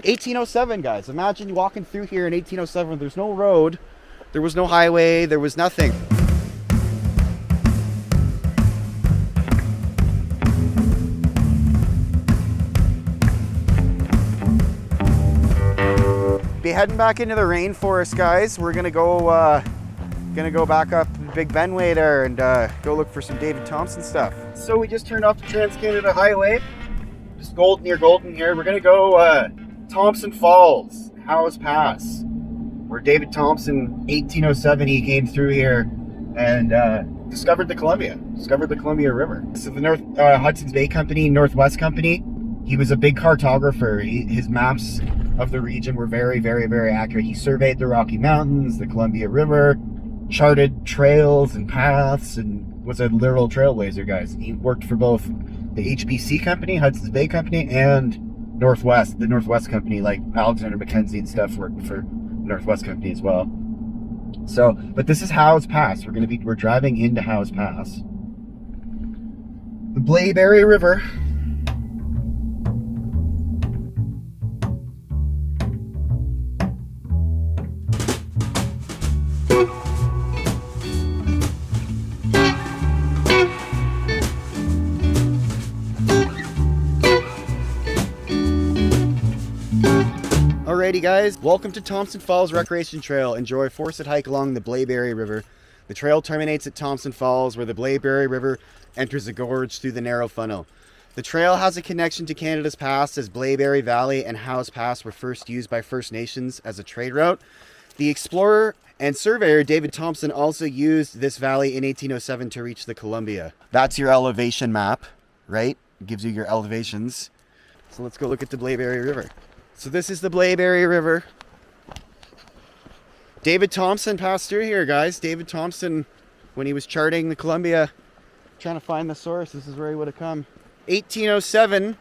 1807, guys. Imagine walking through here in 1807. There's no road, there was no highway, there was nothing. Be heading back into the rainforest, guys. We're gonna go back up the Big Benway there and go look for some David Thompson stuff. So we just turned off the Trans-Canada Highway, just near Golden here. We're gonna go Thompson Falls, Howse Pass, where David Thompson, 1807, he came through here and discovered the Columbia River. So the North Hudson's Bay Company, Northwest Company, he was a big cartographer. His maps of the region were very, very, very accurate. He surveyed the Rocky Mountains, the Columbia River, charted trails and paths, and was a literal trailblazer, guys. He worked for both the HBC Company, Hudson's Bay Company, and the Northwest Company, like Alexander Mackenzie and stuff worked for Northwest Company as well. So, but this is Howse Pass. We're driving into Howse Pass. The Blaeberry River. Alrighty guys, welcome to Thompson Falls Recreation Trail. Enjoy a four-sit hike along the Blaeberry River. The trail terminates at Thompson Falls, where the Blaeberry River enters a gorge through the narrow funnel. The trail has a connection to Canada's past, as Blaeberry Valley and Howse Pass were first used by First Nations as a trade route. The explorer and surveyor David Thompson also used this valley in 1807 to reach the Columbia. That's your elevation map, right? It gives you your elevations. So let's go look at the Blaeberry River. So this is the Blaeberry River. David Thompson passed through here, guys. David Thompson, when he was charting the Columbia, trying to find the source, this is where he would have come. 1807,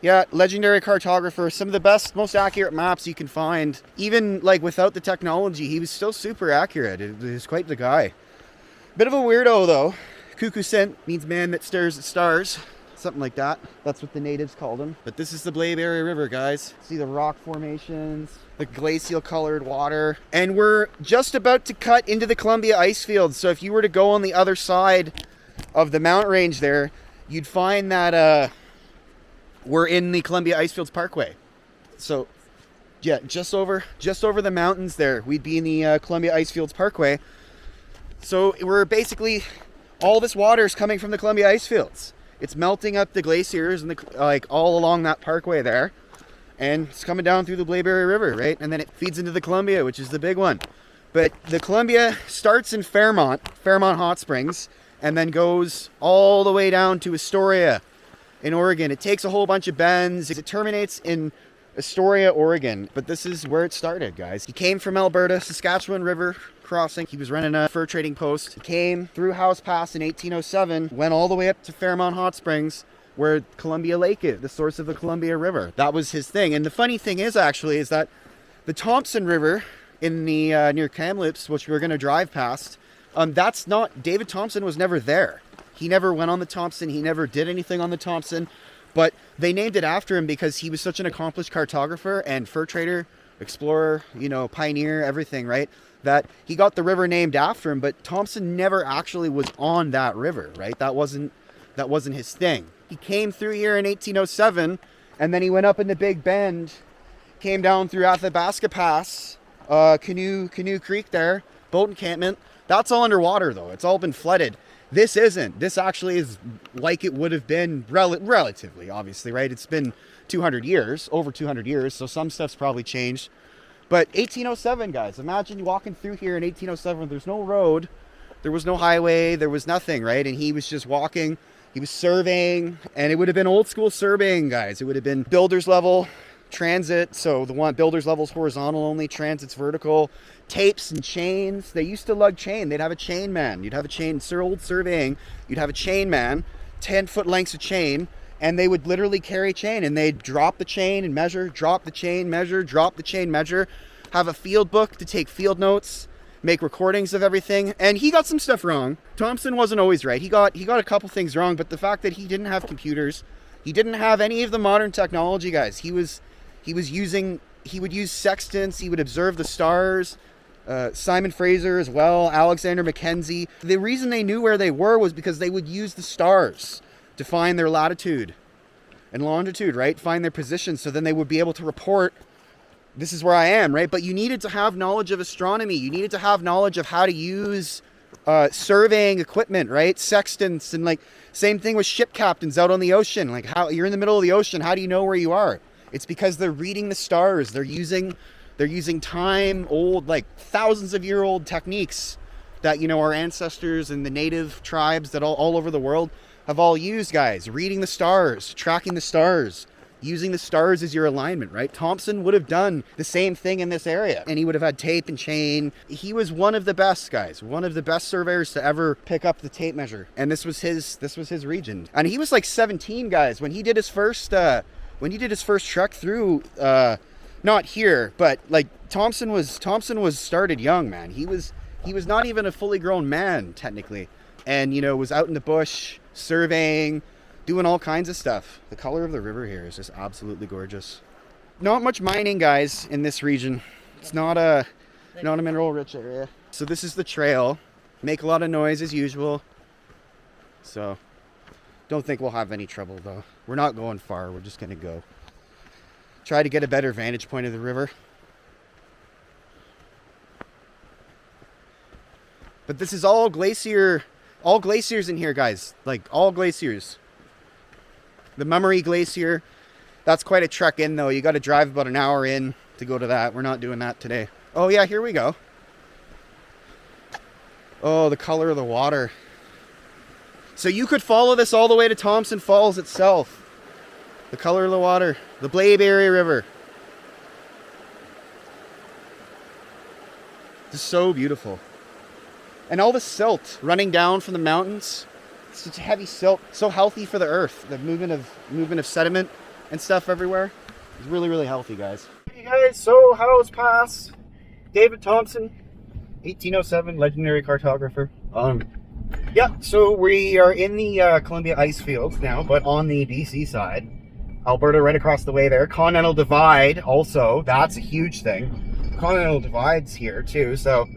yeah, legendary cartographer. Some of the best, most accurate maps you can find. Even like without the technology, he was still super accurate. He was quite the guy. Bit of a weirdo though. Cuckoo scent means man that stares at stars. Something like that. That's what the natives called him. But this is the Blaeberry River, guys. See the rock formations, the glacial colored water. And we're just about to cut into the Columbia Icefields. So if you were to go on the other side of the mountain range there, you'd find that we're in the Columbia Icefields Parkway. So yeah, just over the mountains there, we'd be in the Columbia Icefields Parkway. So we're basically, all this water is coming from the Columbia Icefields. It's melting up the glaciers and like all along that parkway there, and it's coming down through the Blaeberry River, right? And then it feeds into the Columbia, which is the big one. But the Columbia starts in Fairmont Hot Springs, and then goes all the way down to Astoria in Oregon. It takes a whole bunch of bends. It terminates in Astoria, Oregon. But this is where it started, guys. He came from Alberta, Saskatchewan River crossing. He was running a fur trading post. He came through Howse Pass in 1807, went all the way up to Fairmont Hot Springs, where Columbia Lake is, the source of the Columbia River. That was his thing. And the funny thing is that the Thompson River in the near Kamloops, which we're going to drive past, that's not, David Thompson was never there. He never went on the Thompson. He never did anything on the Thompson. But they named it after him because he was such an accomplished cartographer and fur trader, explorer, pioneer, everything, right? That he got the river named after him, but Thompson never actually was on that river, right? That wasn't his thing. He came through here in 1807, and then he went up in the Big Bend, came down through Athabasca Pass, Canoe Creek there, boat encampment. That's all underwater though. It's all been flooded. This isn't. This actually is like it would have been relatively, obviously, right? It's been 200 years, over 200 years, so some stuff's probably changed. But 1807, guys, imagine walking through here in 1807. There's no road, there was no highway, there was nothing, right? And he was just walking, he was surveying, and it would have been old school surveying, guys. It would have been builder's level, transit. So the one builder's level's horizontal only, transit's vertical, tapes and chains. They used to lug chain. They'd have a chain man. You'd have a chain, old surveying. You'd have a chain man, 10-foot lengths of chain. And they would literally carry chain, and they'd drop the chain and measure, drop the chain, measure, drop the chain, measure, have a field book to take field notes, make recordings of everything. And he got some stuff wrong. Thompson wasn't always right. He got a couple things wrong, but the fact that he didn't have computers, he didn't have any of the modern technology, guys. He was He would use sextants. He would observe the stars. Simon Fraser as well, Alexander Mackenzie. The reason they knew where they were was because they would use the stars to find their latitude and longitude, right? Find their position. So then they would be able to report, this is where I am, right? But you needed to have knowledge of astronomy. You needed to have knowledge of how to use surveying equipment, right? Sextants, and like same thing with ship captains out on the ocean. Like, how you're in the middle of the ocean, how do you know where you are? It's because they're reading the stars. They're using time old, like thousands of year old techniques that, you know, our ancestors and the native tribes that all over the world have all used, guys. Reading the stars, tracking the stars, using the stars as your alignment, right? Thompson would have done the same thing in this area, and he would have had tape and chain. He was one of the best guys, one of the best surveyors to ever pick up the tape measure. And this was his region. And he was like 17, guys, when he did his first trek through, not here, but like Thompson was started young, man. He was not even a fully grown man technically, and, you know, was out in the bush surveying, doing all kinds of stuff. The color of the river here is just absolutely gorgeous. Not much mining, guys, in this region. It's not a mineral rich area. So this is the trail. Make a lot of noise as usual. So don't think we'll have any trouble though. We're not going far. We're just gonna go try to get a better vantage point of the river. But this is all glaciers in here, guys. Like, all glaciers. The Mummery Glacier, that's quite a trek in though. You got to drive about an hour in to go to that. We're not doing that today. Oh yeah, here we go. Oh, the color of the water. So you could follow this all the way to Thompson Falls itself. The color of the water. The Blaeberry River. It's so beautiful. And all the silt running down from the mountains. Such heavy silt, so healthy for the earth. The movement of sediment and stuff everywhere. It's really, really healthy, guys. Hey guys, so Howse Pass. David Thompson, 1807, legendary cartographer. Yeah, so we are in the Columbia Icefields now, but on the BC side. Alberta right across the way there. Continental Divide also, that's a huge thing. Continental Divide's here too, so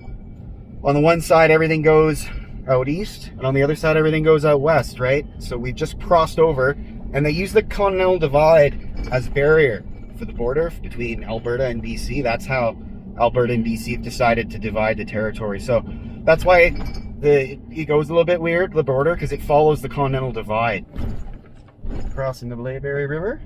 on the one side everything goes out east, and on the other side everything goes out west, right? So we've just crossed over, and they use the Continental Divide as a barrier for the border between Alberta and BC. That's how Alberta and BC have decided to divide the territory. So that's why it goes a little bit weird, the border, because it follows the Continental Divide. Crossing the Blaeberry River.